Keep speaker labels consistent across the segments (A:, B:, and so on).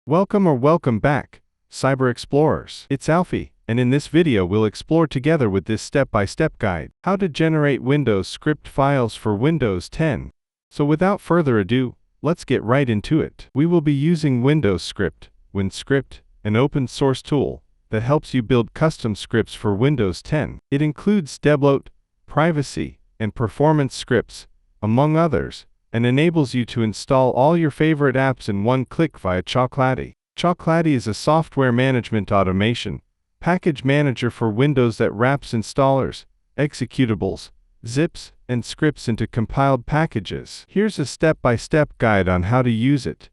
A: Welcome back, Cyber Explorers. It's Alfie, and in this video we'll explore together with this step-by-step guide, how to generate Windows script files for Windows 10. So without further ado, let's get right into it. We will be using Windows Script, WinScript, an open source tool that helps you build custom scripts for Windows 10. It includes debloat, privacy, and performance scripts, among others, and enables you to install all your favorite apps in one click via Chocolatey. Chocolatey is a software management automation package manager for Windows that wraps installers, executables, zips, and scripts into compiled packages. Here's a step-by-step guide on how to use it.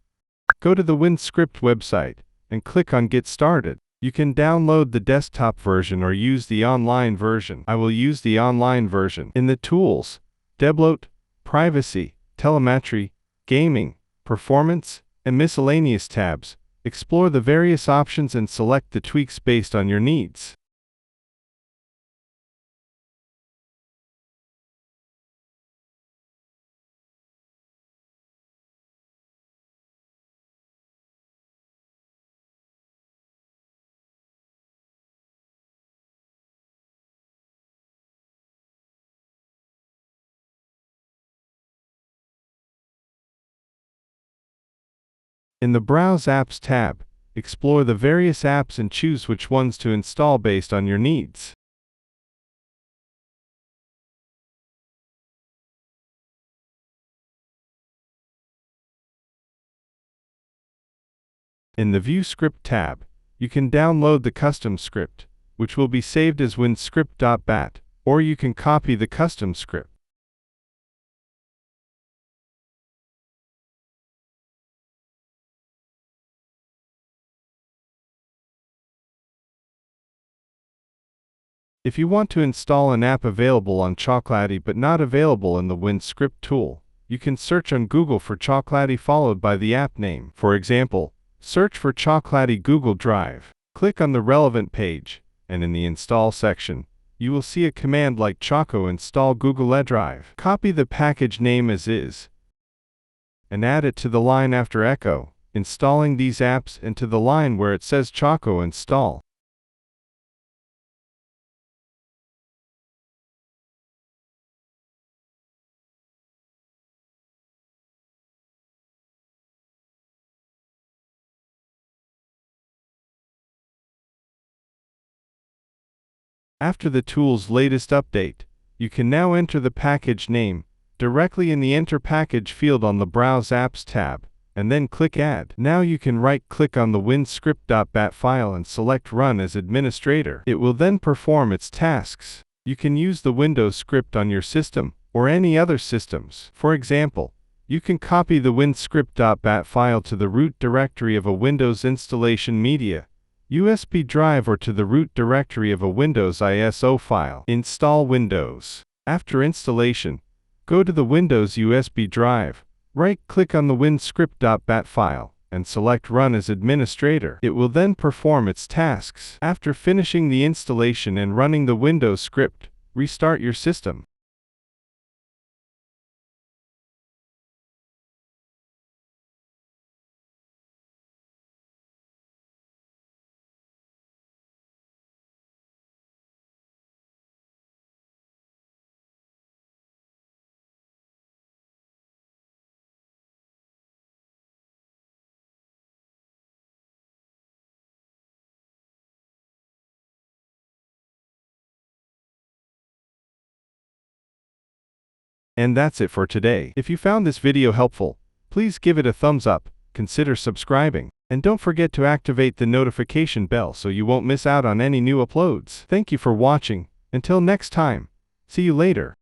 A: Go to the WinScript website and click on Get Started. You can download the desktop version or use the online version. I will use the online version. In the Tools, Debloat, Privacy, Telemetry, Gaming, Performance, and Miscellaneous tabs, explore the various options and select the tweaks based on your needs. In the Browse Apps tab, explore the various apps and choose which ones to install based on your needs. In the View Script tab, you can download the custom script, which will be saved as winscript.bat, or you can copy the custom script. If you want to install an app available on Chocolatey but not available in the WinScript tool, you can search on Google for Chocolatey followed by the app name. For example, search for Chocolatey Google Drive. Click on the relevant page, and in the Install section, you will see a command like Choco install Google Drive. Copy the package name as is, and add it to the line after echo, installing these apps into the line where it says Choco install. After the tool's latest update, you can now enter the package name directly in the Enter Package field on the Browse Apps tab, and then click Add. Now you can right-click on the winscript.bat file and select Run as administrator. It will then perform its tasks. You can use the Windows script on your system or any other systems. For example, you can copy the winscript.bat file to the root directory of a Windows installation media USB drive or to the root directory of a Windows ISO file. Install Windows. After installation, go to the Windows USB drive, right-click on the winscript.bat file, and select Run as administrator. It will then perform its tasks. After finishing the installation and running the Windows script, restart your system. And that's it for today. If you found this video helpful, please give it a thumbs up, consider subscribing, and don't forget to activate the notification bell so you won't miss out on any new uploads. Thank you for watching. Until next time, see you later.